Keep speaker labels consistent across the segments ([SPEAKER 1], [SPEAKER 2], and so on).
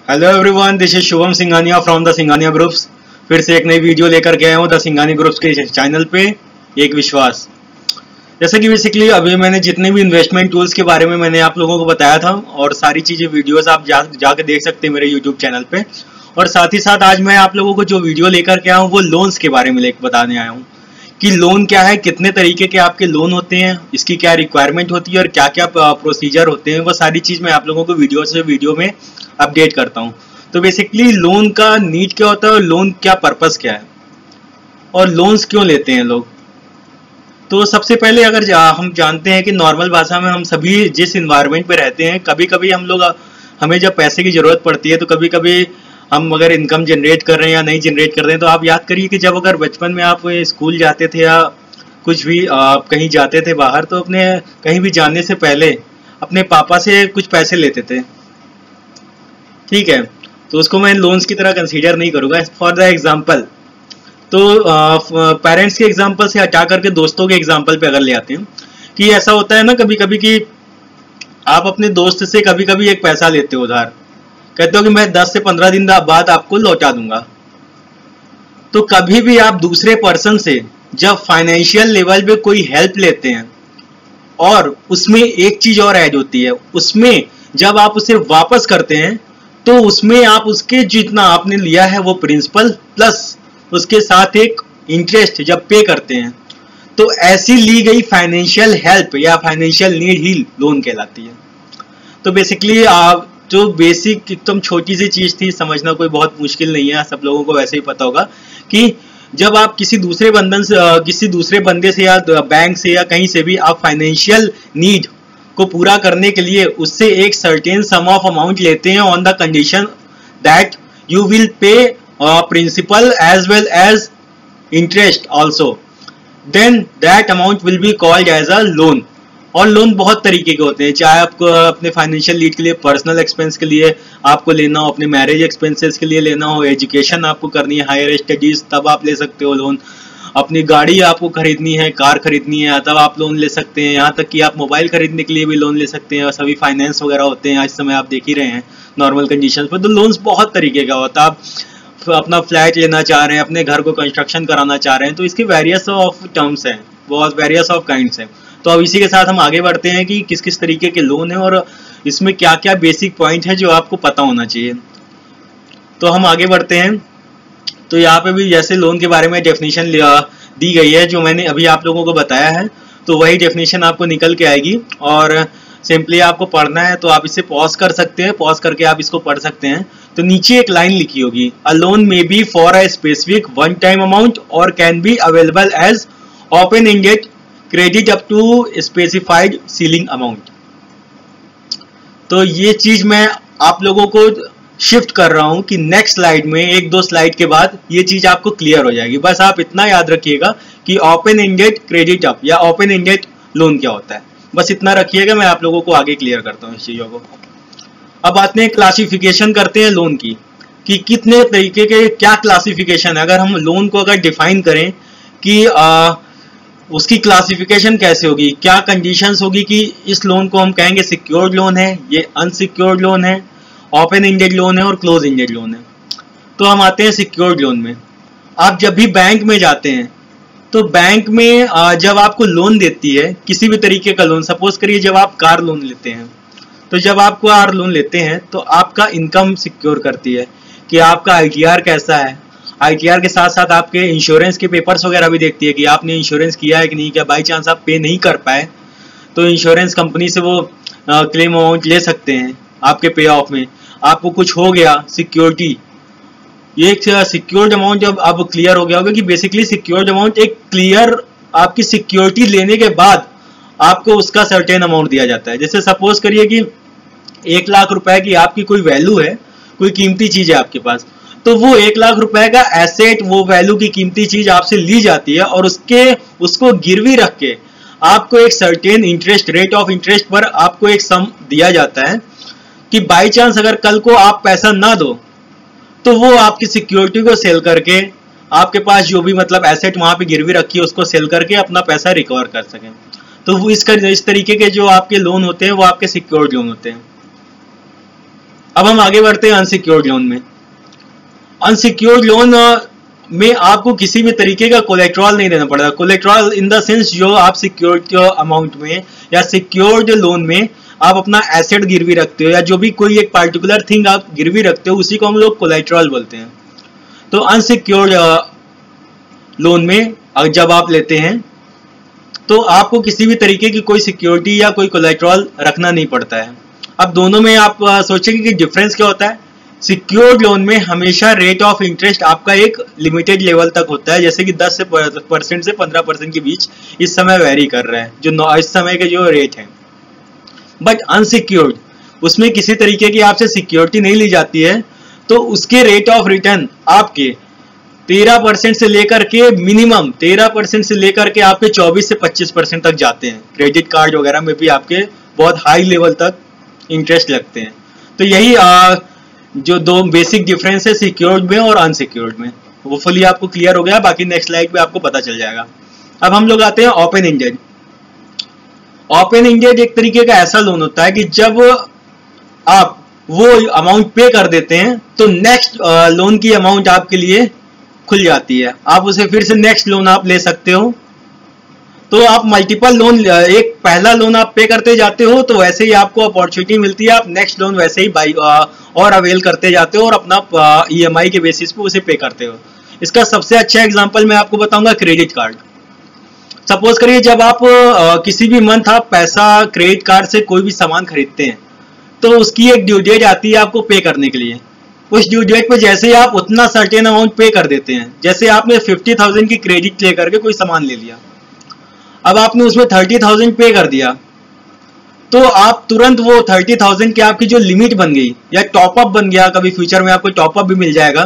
[SPEAKER 1] Hello everyone, this is Shubham Singhania from the Singhania groups. फिर से एक नई वीडियो लेकर के आया हूँ द सिंघानिया ग्रुप्स के चैनल पे। एक विश्वास, जैसे कि बेसिकली अभी मैंने जितने भी इन्वेस्टमेंट टूल्स के बारे में मैंने आप लोगों को बताया था, और सारी चीज़ें वीडियोस आप जाके देख सकते हैं मेरे यूट्यूब चैनल पे। और साथ ही साथ आज मैं आप लोगों को जो वीडियो लेकर के आया हूँ वो लोन्स के बारे में बताने आया हूँ कि लोन क्या है, कितने तरीके के आपके लोन होते हैं, इसकी क्या रिक्वायरमेंट होती है और क्या क्या प्रोसीजर होते हैं। वो सारी चीज़ मैं आप लोगों को वीडियो में अपडेट करता हूँ। तो बेसिकली लोन का नीड क्या होता है और लोन क्या पर्पस क्या है और लोन्स क्यों लेते हैं लोग। तो सबसे पहले अगर हम जानते हैं कि नॉर्मल भाषा में हम सभी जिस इन्वायरमेंट पे रहते हैं, कभी कभी हमें जब पैसे की ज़रूरत पड़ती है तो कभी कभी हम अगर इनकम जनरेट कर रहे हैं या नहीं जनरेट कर रहे हैं, तो आप याद करिए कि जब अगर बचपन में आप स्कूल जाते थे या कुछ भी आप कहीं जाते थे बाहर, तो अपने कहीं भी जाने से पहले अपने पापा से कुछ पैसे लेते थे, ठीक है। तो उसको मैं लोन्स की तरह कंसीडर नहीं करूँगा फॉर द एग्जांपल। तो पेरेंट्स के एग्जांपल से हटा करके दोस्तों के एग्जांपल पे अगर ले आते हैं कि ऐसा होता है ना कभी कभी कि आप अपने दोस्त से कभी कभी एक पैसा लेते हो उधार, कहते हो कि मैं 10 से 15 दिन बाद आपको लौटा दूंगा। तो कभी भी आप दूसरे पर्सन से जब फाइनेंशियल लेवल पे कोई हेल्प लेते हैं, और उसमें एक चीज और ऐड होती है, उसमें जब आप उसे वापस करते हैं तो उसमें आप उसके जितना आपने लिया है वो प्रिंसिपल प्लस उसके साथ एक इंटरेस्ट जब पे करते हैं, तो ऐसी ली गई फाइनेंशियल हेल्प या फाइनेंशियल नीड ही लोन कहलाती है। तो बेसिकली आप जो बेसिक एकदम छोटी सी चीज थी, समझना कोई बहुत मुश्किल नहीं है, सब लोगों को वैसे ही पता होगा कि जब आप किसी दूसरे बंदे से या बैंक से या कहीं से भी आप फाइनेंशियल नीड को पूरा करने के लिए उससे एक सर्टेन सम ऑफ अमाउंट लेते हैं on the condition that you will pay principal as well as interest also, then that amount will be called as a loan. और लोन बहुत तरीके के होते हैं, चाहे आपको अपने फाइनेंशियल नीड के लिए, पर्सनल एक्सपेंस के लिए आपको लेना हो, अपने मैरिज एक्सपेंसेस के लिए लेना हो, एजुकेशन आपको करनी है, हायर स्टडीज, तब आप ले सकते हो लोन। अपनी गाड़ी आपको खरीदनी है, कार खरीदनी है, तब आप लोन ले सकते हैं। यहाँ तक कि आप मोबाइल खरीदने के लिए भी लोन ले सकते हैं, और सभी फाइनेंस वगैरह होते हैं, आज समय आप देख ही रहे हैं नॉर्मल कंडीशन पर। तो लोन्स बहुत तरीके का होता है। आप अपना फ्लैट लेना चाह रहे हैं, अपने घर को कंस्ट्रक्शन कराना चाह रहे हैं, तो इसके वेरियस ऑफ टर्म्स हैं, बहुत वेरियस ऑफ काइंड्स हैं। तो अब इसी के साथ हम आगे बढ़ते हैं कि किस किस तरीके के लोन है और इसमें क्या क्या बेसिक पॉइंट है जो आपको पता होना चाहिए। तो हम आगे बढ़ते हैं। तो यहाँ पे भी जैसे लोन के बारे में डेफिनेशन दी गई है, जो मैंने अभी आप लोगों को बताया है, तो वही डेफिनेशन आपको निकल के आएगी और सिंपली आपको पढ़ना है। तो आप इसे पॉज कर सकते हैं, पॉज करके आप इसको पढ़ सकते हैं। तो नीचे एक लाइन लिखी होगी, a loan may be for a specific one time amount और can be available as open ended credit up to specified ceiling amount. तो ये चीज मैं आप लोगों को शिफ्ट कर रहा हूं कि नेक्स्ट स्लाइड में, एक दो स्लाइड के बाद ये चीज आपको क्लियर हो जाएगी। बस आप इतना याद रखिएगा कि ओपन एंडेड क्रेडिट अप या ओपन एंडेड लोन क्या होता है, बस इतना रखिएगा। मैं आप लोगों को आगे क्लियर करता हूँ इस चीजों को। अब आते हैं क्लासिफिकेशन करते हैं लोन की, कि कितने तरीके के क्या क्लासिफिकेशन है। अगर हम लोन को अगर डिफाइन करें कि उसकी क्लासिफिकेशन कैसे होगी, क्या कंडीशंस होगी कि इस लोन को हम कहेंगे सिक्योर्ड लोन है, ये अनसिक्योर्ड लोन है, ओपन एंडेड लोन है और क्लोज एंडेड लोन है। तो हम आते हैं सिक्योर्ड लोन में। आप जब भी बैंक में जाते हैं तो बैंक में जब आपको लोन देती है किसी भी तरीके का लोन, सपोज करिए जब आप कार लोन लेते हैं, तो जब आप कार लोन लेते हैं तो आपका इनकम सिक्योर करती है कि आपका ITR कैसा है। ITR के साथ साथ आपके इंश्योरेंस के पेपर्स वगैरह भी देखती है कि आपने इंश्योरेंस किया है कि नहीं किया। बाई चांस आप पे नहीं कर पाए तो इंश्योरेंस कंपनी से वो क्लेम अमाउंट ले सकते हैं आपके पे ऑफ में। आपको कुछ हो गया, सिक्योरिटी, ये सिक्योर्ड अमाउंट जब अब क्लियर हो गया होगा कि बेसिकली सिक्योर्ड अमाउंट एक क्लियर आपकी सिक्योरिटी लेने के बाद आपको उसका सर्टेन अमाउंट दिया जाता है। जैसे सपोज करिए कि 1 लाख रुपए की आपकी कोई वैल्यू है, कोई कीमती चीज है आपके पास, तो वो 1 लाख रुपए का एसेट, वो वैल्यू की कीमती चीज आपसे ली जाती है और उसको गिरवी रख के आपको एक certain interest, rate of interest पर आपको एक सम दिया जाता है कि बाई चांस अगर कल को आप पैसा ना दो तो वो आपकी सिक्योरिटी को सेल करके आपके पास जो भी मतलब एसेट वहां पे गिरवी रखी है उसको सेल करके अपना पैसा रिकवर कर सकें। तो वो इस तरीके के जो आपके लोन होते हैं वो आपके सिक्योर्ड लोन होते हैं। अब हम आगे बढ़ते हैं अनसिक्योर्ड लोन में। अनसिक्योर्ड लोन में आपको किसी भी तरीके का कोलेट्रल नहीं देना पड़ता। कोलेट्रल इन द सेंस जो आप सिक्योर्ड अमाउंट में या सिक्योर्ड लोन में आप अपना एसेट गिरवी रखते हो या जो भी कोई एक पार्टिकुलर थिंग आप गिरवी रखते हो, उसी को हम लोग कोलेट्रल बोलते हैं। तो अनसिक्योर्ड लोन में जब आप लेते हैं तो आपको किसी भी तरीके की कोई सिक्योरिटी या कोई कोलेट्रल रखना नहीं पड़ता है। अब दोनों में आप सोचेंगे कि डिफरेंस क्या होता है। सिक्योर्ड लोन में हमेशा रेट ऑफ इंटरेस्ट आपका एक लिमिटेड लेवल तक होता है, जैसे कि 10% से 15% के बीच इस समय वेरी कर रहा है जो इस समय के जो रेट है। बट अनसिक्योर्ड उसमें किसी तरीके की आपसे सिक्योरिटी नहीं ली जाती है, तो उसके रेट ऑफ रिटर्न आपके 13% से लेकर के मिनिमम 13% से लेकर के आपके 24 से 25% तक जाते हैं। क्रेडिट कार्ड वगैरह में भी आपके बहुत हाई लेवल तक इंटरेस्ट लगते हैं। तो यही जो दो बेसिक डिफरेंस है सिक्योर्ड में और अनसिक्योर्ड में, होपफुली आपको क्लियर हो गया। बाकी नेक्स्ट स्लाइड पे आपको पता चल जाएगा। अब हम लोग आते हैं ओपन एंडेड। ओपन एंडेड एक तरीके का ऐसा लोन होता है कि जब आप वो अमाउंट पे कर देते हैं तो नेक्स्ट लोन की अमाउंट आपके लिए खुल जाती है, आप उसे फिर से नेक्स्ट लोन आप ले सकते हो। तो आप मल्टीपल लोन, एक पहला लोन आप पे करते जाते हो तो वैसे ही आपको अपॉर्चुनिटी मिलती है, आप नेक्स्ट लोन वैसे ही बाई और अवेल करते जाते हो और अपना ईएमआई के बेसिस पे उसे पे करते हो। इसका सबसे अच्छा एग्जांपल मैं आपको बताऊंगा क्रेडिट कार्ड। सपोज करिए जब आप किसी भी मंथ आप पैसा क्रेडिट कार्ड से कोई भी सामान खरीदते हैं तो उसकी एक ड्यू डेट आती है आपको पे करने के लिए। उस ड्यू डेट पे जैसे ही आप उतना सर्टेन अमाउंट पे कर देते हैं, जैसे आपने 50,000 की क्रेडिट लेकर के कोई सामान ले लिया, अब आपने उसमें 30,000 पे कर दिया, तो आप तुरंत वो 30,000 की आपकी जो लिमिट बन गई या टॉपअप बन गया, कभी फ्यूचर में आपको टॉपअप भी मिल जाएगा,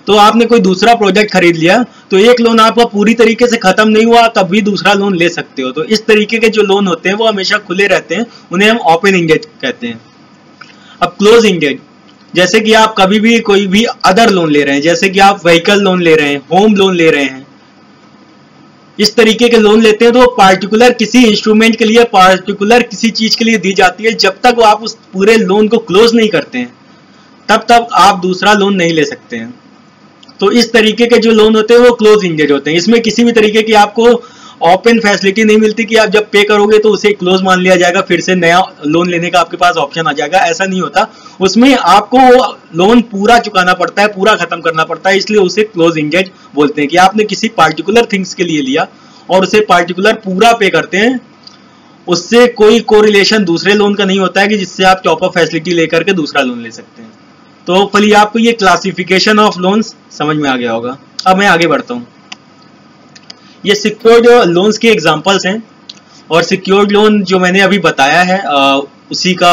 [SPEAKER 1] तो आपने कोई दूसरा प्रोडक्ट खरीद लिया तो एक लोन आपका पूरी तरीके से खत्म नहीं हुआ तब भी दूसरा लोन ले सकते हो। तो इस तरीके के जो लोन होते हैं वो हमेशा खुले रहते हैं, उन्हें हम ओपन एंडेड कहते हैं। अब क्लोज एंडेड, जैसे कि आप कभी भी कोई भी अदर लोन ले रहे हैं, जैसे कि आप व्हीकल लोन ले रहे हैं, होम लोन ले रहे हैं, इस तरीके के लोन लेते हैं तो पार्टिकुलर किसी इंस्ट्रूमेंट के लिए, पार्टिकुलर किसी चीज के लिए दी जाती है। जब तक आप उस पूरे लोन को क्लोज नहीं करते हैं तब तक आप दूसरा लोन नहीं ले सकते हैं। तो इस तरीके के जो लोन होते हैं वो क्लोज एंडेड होते हैं। इसमें किसी भी तरीके की आपको ओपन फैसिलिटी नहीं मिलती कि आप जब पे करोगे तो उसे क्लोज मान लिया जाएगा, फिर से नया लोन लेने का आपके पास ऑप्शन आ जाएगा, ऐसा नहीं होता। उसमें आपको लोन पूरा चुकाना पड़ता है, पूरा खत्म करना पड़ता है, इसलिए उसे क्लोज एंडेड बोलते हैं कि आपने किसी पार्टिकुलर थिंग्स के लिए लिया और उसे पार्टिकुलर पूरा पे करते हैं, उससे कोई कोरिलेशन दूसरे लोन का नहीं होता है कि जिससे आप टॉप अप फैसिलिटी लेकर के दूसरा लोन ले सकते हैं। तो होपफुली आपको ये क्लासिफिकेशन ऑफ लोन्स समझ में आ गया होगा। अब मैं आगे बढ़ता हूँ। ये सिक्योर्ड लोन्स के एग्जांपल्स हैं और सिक्योर्ड लोन जो मैंने अभी बताया है उसी का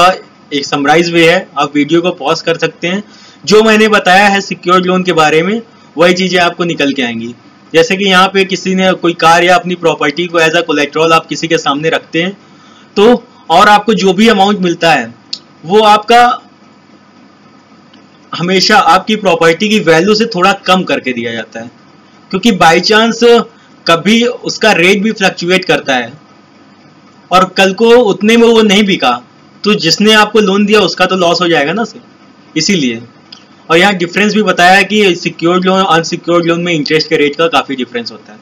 [SPEAKER 1] एक समराइज वे है, आप वीडियो को पॉज कर सकते हैं। जो मैंने बताया है सिक्योर्ड लोन के बारे में वही चीजें आपको निकल के आएंगी। जैसे कि यहाँ पे किसी ने कोई कार या अपनी प्रॉपर्टी को एज अ कोलेट्रल आप किसी के सामने रखते हैं तो और आपको जो भी अमाउंट मिलता है वो आपका हमेशा आपकी प्रॉपर्टी की वैल्यू से थोड़ा कम करके दिया जाता है, क्योंकि बाई चांस कभी उसका रेट भी फ्लक्चुएट करता है और कल को उतने में वो नहीं बिका तो जिसने आपको लोन दिया उसका तो लॉस हो जाएगा ना सर, इसीलिए। और यहाँ डिफरेंस भी बताया है कि सिक्योर्ड लोन और अनसिक्योर्ड लोन में इंटरेस्ट के रेट का काफी डिफरेंस होता है।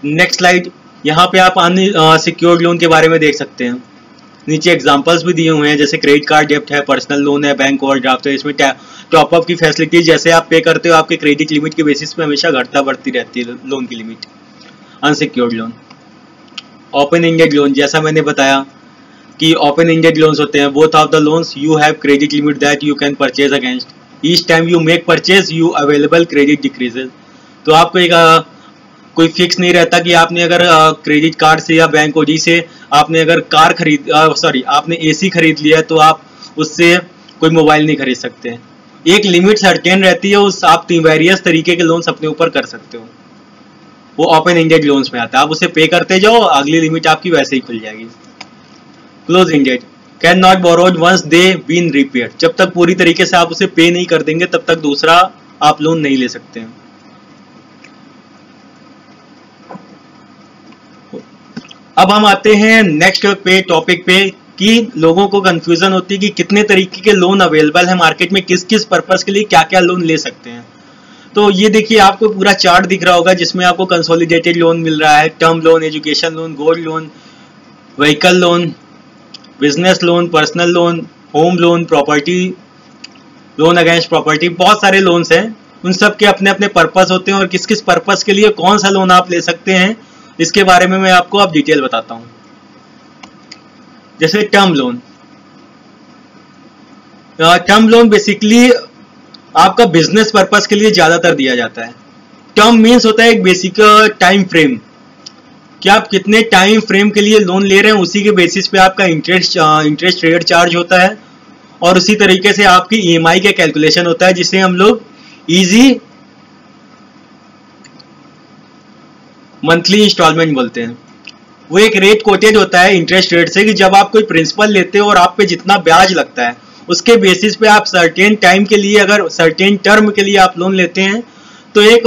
[SPEAKER 1] नेक्स्ट स्लाइड, यहाँ पे आप अनसिक्योर्ड लोन के बारे में देख सकते हैं। नीचे एग्जांपल्स भी दिए हुए हैं, जैसे क्रेडिट कार्ड डेब्ट है, पर्सनल लोन है, बैंक ओवरड्राफ्ट है। इसमें टॉपअप की फैसिलिटी जैसे आप पे करते हो आपके क्रेडिट लिमिट के बेसिस पे हमेशा घटता बढ़ती रहती है लोन की limit. Unsecured loan. Open ended loan, जैसा मैंने बताया कि ओपन एंडेड लोन्स होते हैं, both of the loans you have credit limit that you can purchase against, each time you make purchase you available credit decreases. तो आपको एक कोई फिक्स नहीं रहता कि आपने अगर क्रेडिट कार्ड से या बैंक ओडी से आपने अगर कार खरीद आपने एसी खरीद लिया तो आप उससे कोई मोबाइल नहीं खरीद सकते। एक लिमिट सर्टेन रहती है, उस आप वेरियस तरीके के लोन्स अपने ऊपर कर सकते हो, वो ओपन एंडेड लोन्स में आता है। आप उसे पे करते जाओ, अगली लिमिट आपकी वैसे ही खुल जाएगी। Close ended, can not borrowed once they been repaid, जब तक पूरी तरीके से आप उसे पे नहीं कर देंगे तब तक दूसरा आप लोन नहीं ले सकते हैं। अब हम आते हैं नेक्स्ट पे टॉपिक पे कि लोगों को कंफ्यूजन होती है कि कितने तरीके के लोन अवेलेबल है मार्केट में, किस किस पर्पस के लिए क्या क्या लोन ले सकते हैं। तो ये देखिए आपको पूरा चार्ट दिख रहा होगा जिसमें आपको कंसोलिडेटेड लोन मिल रहा है, term loan, education loan, gold loan, vehicle loan, business loan, personal loan, home loan, property loan against property, बहुत सारे लोन्स हैं। उन सब के अपने अपने पर्पस होते हैं और किस किस पर्पस के लिए कौन सा लोन आप ले सकते हैं इसके बारे में मैं आपको अब डिटेल बताता हूं। जैसे term loan, term loan basically आपका बिजनेस पर्पस के लिए ज्यादातर दिया जाता है। टर्म मीन्स होता है एक बेसिक टाइम फ्रेम, कि आप कितने टाइम फ्रेम के लिए लोन ले रहे हैं, उसी के बेसिस पे आपका इंटरेस्ट रेट चार्ज होता है और उसी तरीके से आपकी ईएमआई का कैलकुलेशन होता है, जिसे हम लोग इजी मंथली इंस्टॉलमेंट बोलते हैं। वो एक रेट कोटेड होता है इंटरेस्ट रेट से, कि जब आप कोई प्रिंसिपल लेते हो और आप पे जितना ब्याज लगता है उसके बेसिस पे आप सर्टेन टाइम के लिए, अगर सर्टेन टर्म के लिए आप लोन लेते हैं, तो एक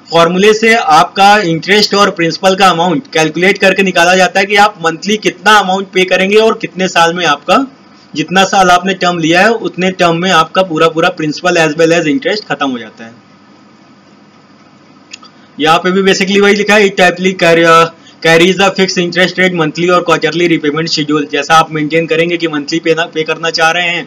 [SPEAKER 1] फॉर्मूले से आपका इंटरेस्ट और प्रिंसिपल का अमाउंट कैलकुलेट करके निकाला जाता है कि आप मंथली कितना अमाउंट पे करेंगे और कितने साल में आपका, जितना साल आपने टर्म लिया है उतने टर्म में आपका पूरा principal as well as interest खत्म हो जाता है। यहाँ पे भी बेसिकली वही लिखा है, it typically carries a fix interest rate monthly और क्वार्टरली रिपेमेंट शेड्यूल। जैसा आप मेंटेन करेंगे कि मंथली पे करना चाह रहे हैं,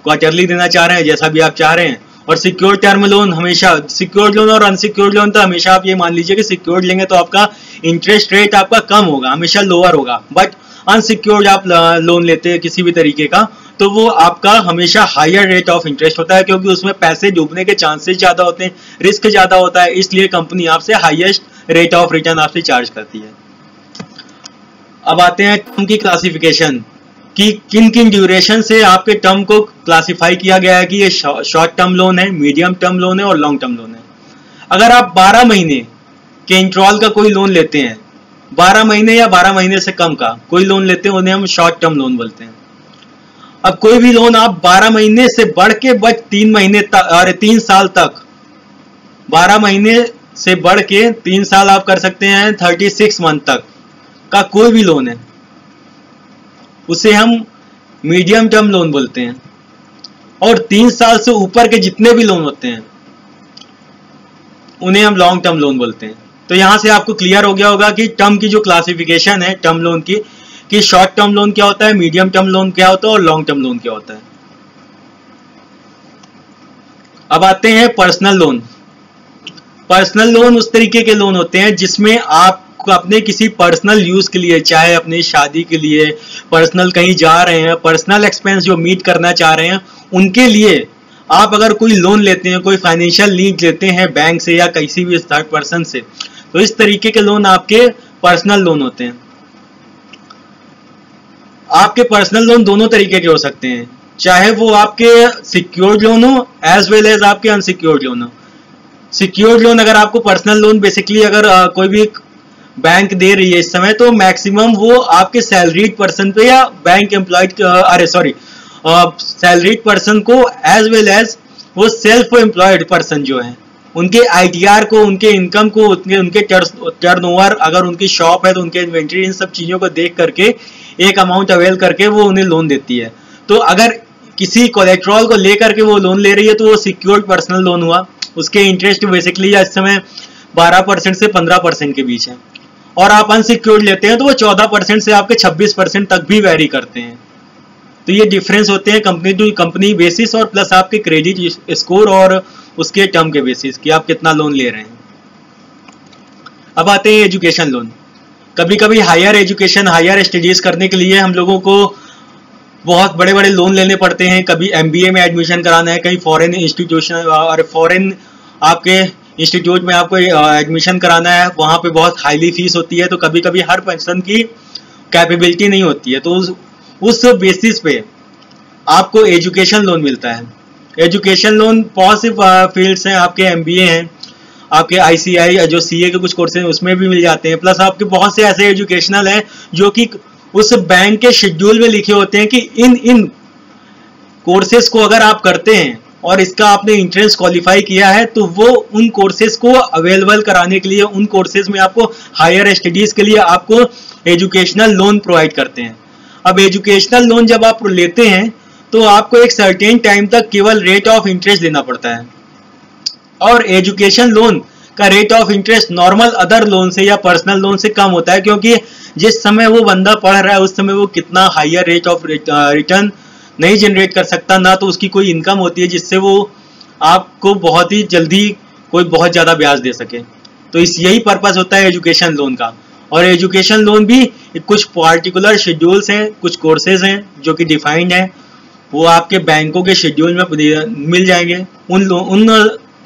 [SPEAKER 1] क्वार्टरली देना चाह रहे हैं, जैसा भी आप चाह रहे हैं। और सिक्योर्ड टर्म लोन, हमेशा सिक्योर्ड लोन और अनसिक्योर्ड लोन, तो हमेशा आप ये मान लीजिए कि सिक्योर्ड लेंगे तो आपका इंटरेस्ट रेट आपका कम होगा, हमेशा लोअर होगा। बट अनसिक्योर्ड आप लोन लेते हैं किसी भी तरीके का, तो वो आपका हमेशा हायर रेट ऑफ इंटरेस्ट होता है, क्योंकि उसमें पैसे डूबने के चांसेस ज्यादा होते हैं, रिस्क ज्यादा होता है, इसलिए कंपनी आपसे हाईएस्ट रेट ऑफ रिटर्न आपसे चार्ज करती है। अब आते हैं टर्म की क्लासिफिकेशन, कि किन किन ड्यूरेशन से आपके टर्म को क्लासिफाई किया गया है कि ये शॉर्ट टर्म लोन है, मीडियम टर्म लोन है और लॉन्ग टर्म लोन है। अगर आप 12 महीने के इंटरवल का कोई लोन लेते हैं, 12 महीने या 12 महीने से कम का कोई लोन लेते हैं, उन्हें हम शॉर्ट टर्म लोन बोलते हैं। अब कोई भी लोन आप 12 महीने से बढ़ के 3 महीने तक और 3 साल तक, 12 महीने से बढ़ के 3 साल आप कर सकते हैं, 36 मंथ तक का कोई भी लोन है, उसे हम मीडियम टर्म लोन बोलते हैं। और 3 साल से ऊपर के जितने भी लोन होते हैं उन्हें हम लॉन्ग टर्म लोन बोलते हैं। तो यहां से आपको क्लियर हो गया होगा कि टर्म की जो क्लासिफिकेशन है टर्म लोन की, कि शॉर्ट टर्म लोन क्या होता है, मीडियम टर्म लोन क्या होता है और लॉन्ग टर्म लोन क्या होता है। अब आते हैं पर्सनल लोन। पर्सनल लोन उस तरीके के लोन होते हैं जिसमें आप अपने किसी पर्सनल यूज के लिए, चाहे अपनी शादी के लिए, पर्सनल कहीं जा रहे हैं, पर्सनल एक्सपेंस जो मीट करना चाह रहे हैं, उनके लिए आप अगर कोई लोन लेते हैं, कोई फाइनेंशियल लीड लेते हैं बैंक से या किसी भी थर्ड पर्सन से, तो इस तरीके के लोन आपके पर्सनल लोन होते हैं। आपके पर्सनल लोन दोनों तरीके के हो सकते हैं, चाहे वो आपके सिक्योर्ड लोन हो एज वेल एज आपके अनसिक्योर्ड लोन हो। सिक्योर्ड लोन, अगर आपको पर्सनल लोन बेसिकली अगर कोई भी बैंक दे रही है इस समय, तो मैक्सिमम वो आपके सैलरीड पर्सन पे या बैंक एम्प्लॉयड, सैलरीड पर्सन को एज वेल एज वो सेल्फ एम्प्लॉयड पर्सन जो है उनके आईटीआर को, उनके इनकम को, उनके टर्नओवर, अगर उनकी शॉप है तो उनके इन्वेंट्री, इन सब चीजों को देख करके एक अमाउंट अवेल करके वो उन्हें लोन देती है। तो अगर किसी कोलेट्रॉल को लेकर के वो लोन ले रही है तो वो सिक्योर्ड पर्सनल लोन हुआ। उसके इंटरेस्ट बेसिकली इस समय 12% से 15% के बीच है, और आप अनसिक्योर्ड लेते हैं तो वो 14% से आपके 26% तक भी वेरी करते हैं। तो ये डिफरेंस होते हैं कंपनी टू कंपनी बेसिस और प्लस आपके क्रेडिट स्कोर और उसके टर्म के बेसिस कि आप कितना लोन ले रहे हैं। अब आते हैं एजुकेशन लोन। कभी कभी हायर एजुकेशन, हायर स्टडीज करने के लिए हम लोगों को बहुत बड़े बड़े लोन लेने पड़ते हैं। कभी एमबीए में एडमिशन कराना है, कहीं फॉरेन इंस्टीट्यूशन और फॉरेन आपके इंस्टीट्यूट में आपको एडमिशन कराना है, वहाँ पे बहुत हाईली फीस होती है। तो कभी कभी हर पर्सन की कैपेबिलिटी नहीं होती है, तो उस बेसिस पे आपको एजुकेशन लोन मिलता है। एजुकेशन लोन बहुत से फील्ड्स हैं, आपके एमबीए हैं, आपके आईसीआई जो सीए के कुछ कोर्सेज हैं उसमें भी मिल जाते हैं, प्लस आपके बहुत से ऐसे एजुकेशनल हैं जो कि उस बैंक के शेड्यूल में लिखे होते हैं कि इन कोर्सेज को अगर आप करते हैं और इसका आपने एंट्रेंस क्वालिफाई किया है तो वो उन कोर्सेज को अवेलेबल कराने के लिए, उन कोर्सेज में आपको हायर स्टडीज के लिए आपको एजुकेशनल लोन प्रोवाइड करते हैं। अब एजुकेशनल लोन जब आप लेते हैं तो आपको एक सर्टेन टाइम तक केवल रेट ऑफ इंटरेस्ट देना पड़ता है, और एजुकेशन लोन का rate of interest normal other loan से या पर्सनल लोन से कम होता है, क्योंकि जिस समय वो बंदा पढ़ रहा है उस समय वो कितना हायर रेट ऑफ रिटर्न नहीं जनरेट कर सकता, ना तो उसकी कोई इनकम होती है जिससे वो आपको बहुत ही जल्दी कोई बहुत ज़्यादा ब्याज दे सके। तो यही पर्पस होता है एजुकेशन लोन का। और एजुकेशन लोन भी कुछ पार्टिकुलर शेड्यूल्स हैं, कुछ कोर्सेज हैं जो कि डिफाइंड हैं, वो आपके बैंकों के शेड्यूल में मिल जाएंगे। उन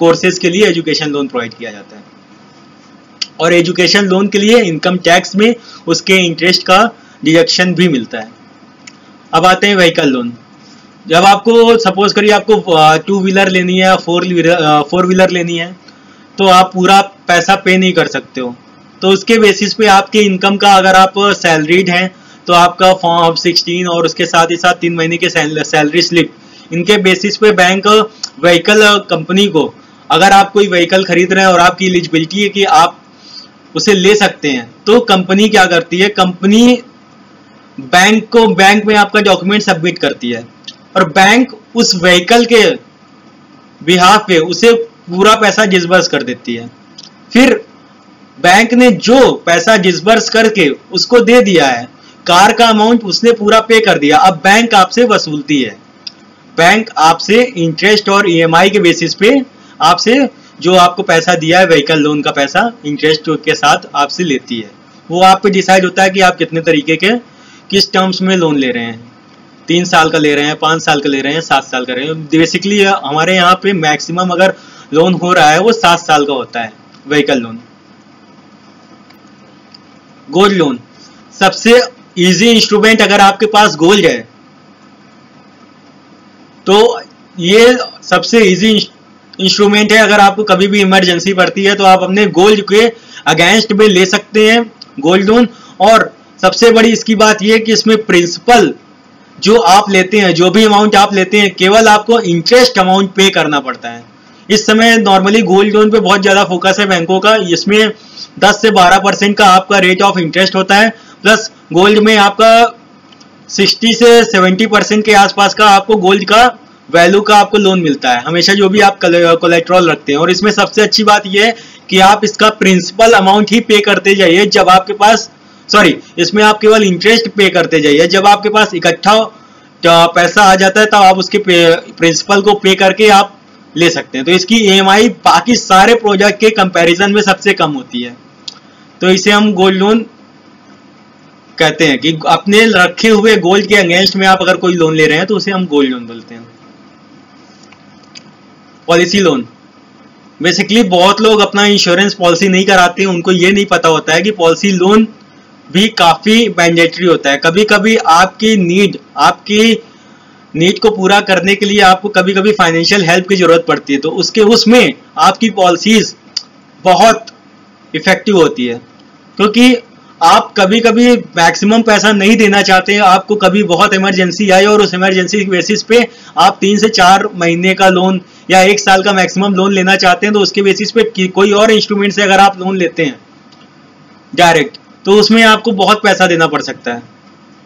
[SPEAKER 1] कोर्सेज के लिए एजुकेशन लोन प्रोवाइड किया जाता है। और एजुकेशन लोन के लिए इनकम टैक्स में उसके इंटरेस्ट का डिडक्शन भी मिलता है। अब आते हैं व्हीकल लोन। जब आपको सपोज करिए आपको 2 व्हीलर लेनी है या 4 व्हीलर लेनी है, तो आप पूरा पैसा पे नहीं कर सकते हो, तो उसके बेसिस पे आपके इनकम का, अगर आप सैलरीड हैं तो आपका फॉर्म 16 और उसके साथ ही साथ 3 महीने के सैलरी स्लिप, इनके बेसिस पे बैंक व्हीकल कंपनी को, अगर आप कोई व्हीकल खरीद रहे हैं और आपकी एलिजिबिलिटी है कि आप उसे ले सकते हैं, तो कंपनी क्या करती है, कंपनी बैंक में आपका डॉक्यूमेंट सबमिट करती है और बैंक उस व्हीकल के बिहाफ पे उसे पूरा पैसा डिसबर्स कर देती है। फिर बैंक ने जो पैसा डिसबर्स करके उसको दे दिया है, कार का अमाउंट उसने पूरा पे कर दिया, अब बैंक आपसे वसूलती है। बैंक आपसे इंटरेस्ट और ईएमआई के बेसिस पे आपसे जो आपको पैसा दिया है व्हीकल लोन का पैसा इंटरेस्ट के साथ आपसे लेती है। वो आप पे डिसाइड होता है कि आप कितने तरीके के किस टर्म्स में लोन ले रहे हैं, 3 साल का ले रहे हैं, 5 साल का ले रहे हैं, 7 साल का ले रहे हैं। बेसिकली हमारे यहाँ पे मैक्सिमम अगर लोन हो रहा है वो 7 साल का होता है व्हीकल लोन। गोल्ड लोन सबसे इजी इंस्ट्रूमेंट, अगर आपके पास गोल्ड है तो ये सबसे इजी इंस्ट्रूमेंट है। अगर आपको कभी भी इमरजेंसी पड़ती है तो आप अपने गोल्ड के अगेंस्ट में ले सकते हैं गोल्ड लोन। और सबसे बड़ी इसकी बात यह है कि इसमें प्रिंसिपल जो आप लेते हैं, जो भी अमाउंट आप लेते हैं, केवल आपको इंटरेस्ट अमाउंट पे करना पड़ता है। इस समय नॉर्मली गोल्ड लोन पे बहुत ज़्यादा फोकस है बैंकों का, इसमें 10 से 12% का आपका रेट ऑफ इंटरेस्ट होता है, प्लस गोल्ड में आपका 60 से 70% के आसपास का आपको गोल्ड का वैल्यू का आपको लोन मिलता है हमेशा, जो भी आप कोलेट्रल रखते हैं। और इसमें सबसे अच्छी बात यह है कि आप इसका प्रिंसिपल अमाउंट ही पे करते जाइए जब आपके पास, इसमें आप केवल इंटरेस्ट पे करते जाइए, जब आपके पास इकट्ठा पैसा आ जाता है तब आप उसके प्रिंसिपल को पे करके आप ले सकते हैं। तो इसकी ईएमआई बाकी सारे प्रोजेक्ट के कंपैरिजन में सबसे कम होती है। तो इसे हम गोल्ड लोन कहते हैं कि अपने रखे हुए गोल्ड के अगेंस्ट में आप अगर कोई लोन ले रहे हैं तो उसे हम गोल्ड लोन बोलते हैं। पॉलिसी लोन, बेसिकली बहुत लोग अपना इंश्योरेंस पॉलिसी नहीं कराते हैं, उनको ये नहीं पता होता है कि पॉलिसी लोन भी काफी मैंडेटरी होता है। कभी कभी आपकी नीड को पूरा करने के लिए आपको कभी कभी फाइनेंशियल हेल्प की जरूरत पड़ती है, तो उसमें आपकी पॉलिसीज बहुत इफेक्टिव होती है, क्योंकि आप कभी कभी मैक्सिमम पैसा नहीं देना चाहते हैं, आपको कभी बहुत इमरजेंसी आई और उस इमरजेंसी के बेसिस पे आप 3 से 4 महीने का लोन या 1 साल का मैक्सिमम लोन लेना चाहते हैं, तो उसके बेसिस पे कोई और इंस्ट्रूमेंट से अगर आप लोन लेते हैं डायरेक्ट, तो उसमें आपको बहुत पैसा देना पड़ सकता है,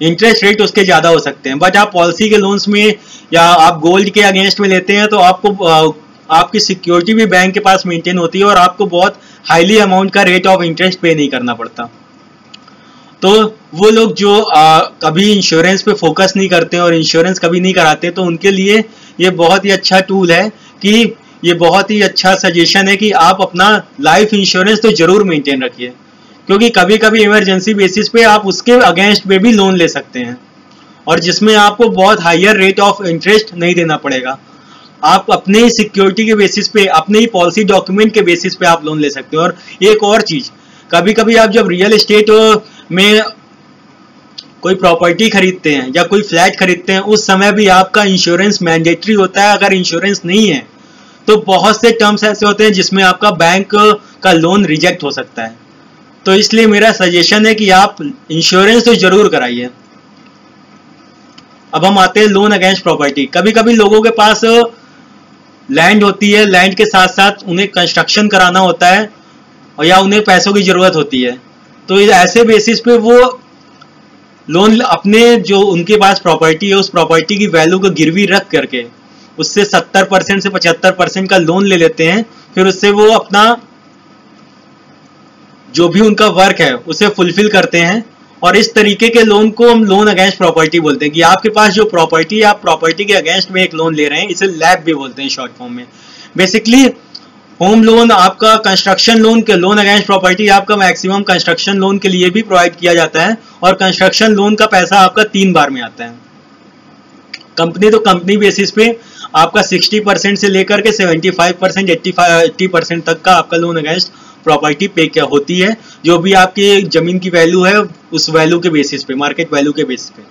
[SPEAKER 1] इंटरेस्ट रेट उसके ज़्यादा हो सकते हैं। बट आप पॉलिसी के लोन्स में या आप गोल्ड के अगेंस्ट में लेते हैं तो आपको आपकी सिक्योरिटी भी बैंक के पास मेंटेन होती है और आपको बहुत हाईली अमाउंट का रेट ऑफ इंटरेस्ट पे नहीं करना पड़ता। तो वो लोग जो कभी इंश्योरेंस पे फोकस नहीं करते और इंश्योरेंस कभी नहीं कराते, तो उनके लिए ये बहुत ही अच्छा टूल है, कि ये बहुत ही अच्छा सजेशन है कि आप अपना लाइफ इंश्योरेंस तो जरूर मेंटेन रखिए, क्योंकि कभी कभी इमरजेंसी बेसिस पे आप उसके अगेंस्ट में भी लोन ले सकते हैं और जिसमें आपको बहुत हायर रेट ऑफ इंटरेस्ट नहीं देना पड़ेगा। आप अपने ही सिक्योरिटी के बेसिस पे, अपने ही पॉलिसी डॉक्यूमेंट के बेसिस पे आप लोन ले सकते हो। और एक और चीज, कभी कभी आप जब रियल एस्टेट में कोई प्रॉपर्टी खरीदते हैं या कोई फ्लैट खरीदते हैं, उस समय भी आपका इंश्योरेंस मैंडेटरी होता है। अगर इंश्योरेंस नहीं है तो बहुत से टर्म्स ऐसे होते हैं जिसमें आपका बैंक का लोन रिजेक्ट हो सकता है। तो इसलिए मेरा सजेशन है कि आप इंश्योरेंस तो जरूर कराइए। अब हम आते हैं लोन अगेंस्ट प्रॉपर्टी। कभी कभी लोगों के पास लैंड होती है, लैंड के साथ साथ उन्हें कंस्ट्रक्शन कराना होता है और या उन्हें पैसों की जरूरत होती है, तो ऐसे बेसिस पे वो लोन अपने जो उनके पास प्रॉपर्टी है उस प्रॉपर्टी की वैल्यू को गिरवी रख करके उससे 70% से 75% का लोन ले लेते हैं, फिर उससे वो अपना जो भी उनका वर्क है उसे फुलफिल करते हैं। और इस तरीके के लोन को हम लोन अगेंस्ट प्रॉपर्टी बोलते हैं कि आपके पास जो प्रॉपर्टी है आप प्रॉपर्टी के अगेंस्ट में एक लोन ले रहे हैं, इसे लैब भी बोलते हैं शॉर्ट फॉर्म में। बेसिकली होम लोन आपका कंस्ट्रक्शन लोन के लोन अगेंस्ट प्रॉपर्टी आपका मैक्सिमम कंस्ट्रक्शन लोन के लिए भी प्रोवाइड किया जाता है और कंस्ट्रक्शन लोन का पैसा आपका 3 बार में आता है। कंपनी तो कंपनी बेसिस पे आपका 60% से लेकर के 75% 80% तक का आपका लोन अगेंस्ट प्रॉपर्टी पे क्या होती है, जो भी आपकी जमीन की वैल्यू है उस वैल्यू के बेसिस पे, मार्केट वैल्यू के बेसिस पे।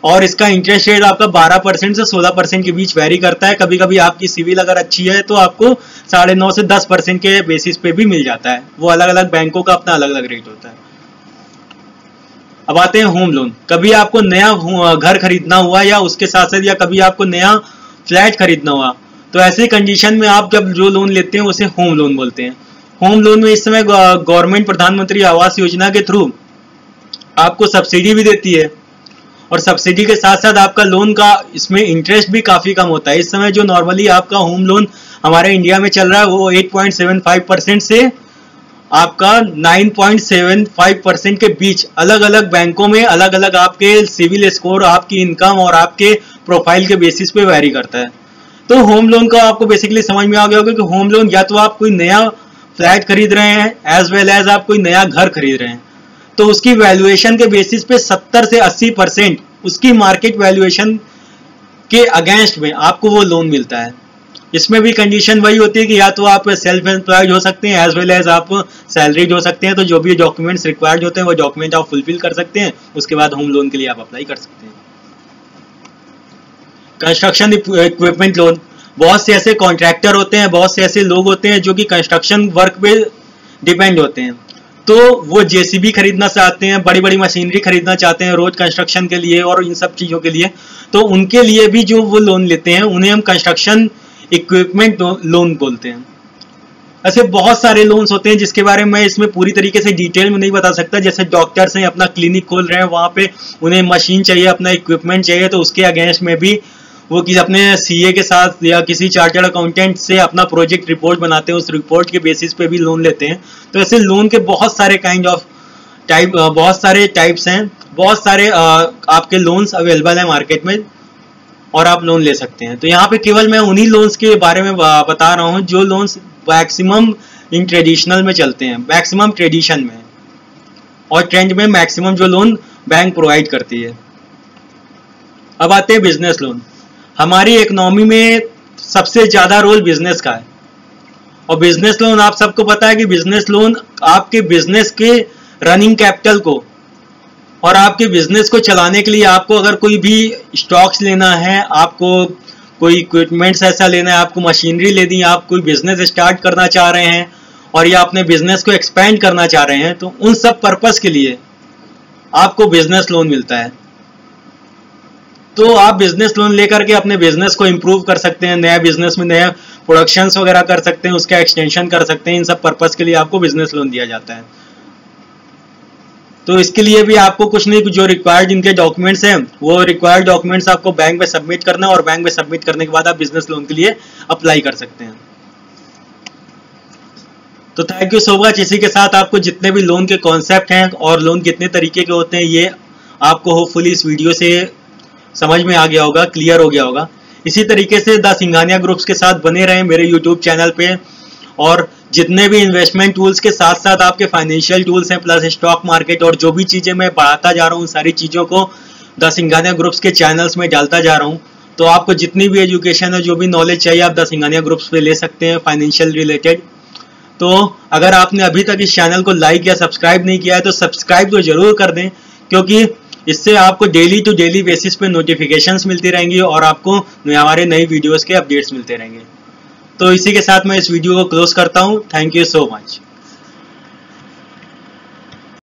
[SPEAKER 1] और इसका इंटरेस्ट रेट आपका 12% से 16% के बीच वेरी करता है। कभी कभी आपकी सिविल अगर अच्छी है तो आपको 9.5 से 10% के बेसिस पे भी मिल जाता है। वो अलग अलग बैंकों का अपना अलग अलग रेट होता है। अब आते हैं होम लोन। कभी आपको नया घर खरीदना हुआ या उसके साथ साथ या कभी आपको नया फ्लैट खरीदना हुआ, तो ऐसी कंडीशन में आप जब जो लोन लेते हैं उसे होम लोन बोलते हैं। होम लोन में इस समय गवर्नमेंट प्रधानमंत्री आवास योजना के थ्रू आपको सब्सिडी भी देती है और सब्सिडी के साथ साथ आपका लोन का इसमें इंटरेस्ट भी काफी कम होता है। इस समय जो नॉर्मली आपका होम लोन हमारे इंडिया में चल रहा है वो 8.75% से आपका 9.75% के बीच अलग अलग बैंकों में अलग अलग आपके सिविल स्कोर, आपकी इनकम और आपके प्रोफाइल के बेसिस पे वेरी करता है। तो होम लोन का आपको बेसिकली समझ में आ गया होगा कि होम लोन या तो आप कोई नया फ्लैट खरीद रहे हैं एज वेल एज आप कोई नया घर खरीद रहे हैं, तो उसकी वैल्यूएशन के बेसिस पे 70 से 80% उसकी मार्केट वैल्यूएशन के अगेंस्ट में आपको वो लोन मिलता है। इसमें भी कंडीशन वही होती है कि या तो आप सेल्फ एम्प्लॉयड हो सकते हैं एज वेल एज आप सैलरीड हो सकते हैं। तो जो भी डॉक्यूमेंट्स रिक्वायर्ड होते हैं वो डॉक्यूमेंट आप फुलफिल कर सकते हैं, उसके बाद होम लोन के लिए आप अप्लाई कर सकते हैं। कंस्ट्रक्शन इक्विपमेंट लोन, बहुत से ऐसे कॉन्ट्रैक्टर होते हैं, बहुत से ऐसे लोग होते हैं जो कि कंस्ट्रक्शन वर्क पे डिपेंड होते हैं। तो वो जेसीबी खरीदना चाहते हैं, बड़ी बड़ी मशीनरी खरीदना चाहते हैं रोज कंस्ट्रक्शन के लिए और इन सब चीज़ों के लिए, तो उनके लिए भी जो वो लोन लेते हैं उन्हें हम कंस्ट्रक्शन इक्विपमेंट लोन बोलते हैं। ऐसे बहुत सारे लोन्स होते हैं जिसके बारे में इसमें पूरी तरीके से डिटेल में नहीं बता सकता। जैसे डॉक्टर्स हैं, अपना क्लिनिक खोल रहे हैं, वहाँ पे उन्हें मशीन चाहिए, अपना इक्विपमेंट चाहिए, तो उसके अगेंस्ट में भी वो कि अपने सीए के साथ या किसी चार्टर्ड अकाउंटेंट से अपना प्रोजेक्ट रिपोर्ट बनाते हैं, उस रिपोर्ट के बेसिस पे भी लोन लेते हैं। तो ऐसे लोन के बहुत सारे बहुत सारे टाइप्स हैं, बहुत सारे आपके लोन्स अवेलेबल हैं मार्केट में और आप लोन ले सकते हैं। तो यहाँ पे केवल मैं उन्हीं लोन्स के बारे में बता रहा हूँ जो लोन्स मैक्सिमम इन ट्रेडिशनल में चलते हैं, मैक्सिमम ट्रेडिशन में और ट्रेंड में मैक्सिमम जो लोन बैंक प्रोवाइड करती है। अब आते हैं बिजनेस लोन। हमारी इकोनॉमी में सबसे ज्यादा रोल बिजनेस का है और बिजनेस लोन आप सबको पता है कि बिजनेस लोन आपके बिजनेस के रनिंग कैपिटल को और आपके बिजनेस को चलाने के लिए आपको अगर कोई भी स्टॉक्स लेना है, आपको कोई इक्विपमेंट्स ऐसा लेना है, आपको मशीनरी लेनी है, आप कोई बिजनेस स्टार्ट करना चाह रहे हैं और या अपने बिजनेस को एक्सपेंड करना चाह रहे हैं, तो उन सब पर्पस के लिए आपको बिजनेस लोन मिलता है। तो आप बिजनेस लोन लेकर के अपने बिजनेस को इम्प्रूव कर सकते हैं, नया बिजनेस में नया प्रोडक्शंस वगैरह कर सकते हैं, उसका एक्सटेंशन कर सकते हैं। इन सब पर्पस के लिए आपको बिजनेस लोन दिया जाता है। तो इसके लिए भी आपको कुछ नहीं, जो रिक्वायर्ड इनके डॉक्यूमेंट्स हैं वो रिक्वायर्ड डॉक्यूमेंट्स आपको बैंक में सबमिट करना है और बैंक में सबमिट करने के बाद आप बिजनेस लोन के लिए अप्लाई कर सकते हैं। तो थैंक यू सो मच। इसी के साथ आपको जितने भी लोन के कॉन्सेप्ट हैं और लोन कितने तरीके के होते हैं ये आपको होपफुली इस वीडियो से समझ में आ गया होगा, क्लियर हो गया होगा। इसी तरीके से द सिंघानिया ग्रुप्स के साथ बने रहें मेरे यूट्यूब चैनल पे, और जितने भी इन्वेस्टमेंट टूल्स के साथ साथ आपके फाइनेंशियल टूल्स हैं प्लस स्टॉक मार्केट और जो भी चीज़ें मैं बढ़ाता जा रहा हूँ, सारी चीज़ों को द सिंघानिया ग्रुप्स के चैनल्स में डालता जा रहा हूँ। तो आपको जितनी भी एजुकेशन है, जो भी नॉलेज चाहिए, आप द सिंघानिया ग्रुप्स पे ले सकते हैं फाइनेंशियल रिलेटेड। तो अगर आपने अभी तक इस चैनल को लाइक या सब्सक्राइब नहीं किया है तो सब्सक्राइब तो जरूर कर दें, क्योंकि इससे आपको डेली टू डेली बेसिस पे नोटिफिकेशंस मिलती रहेंगी और आपको हमारे नई वीडियोस के अपडेट्स मिलते रहेंगे। तो इसी के साथ मैं इस वीडियो को क्लोज करता हूँ। Thank you so much.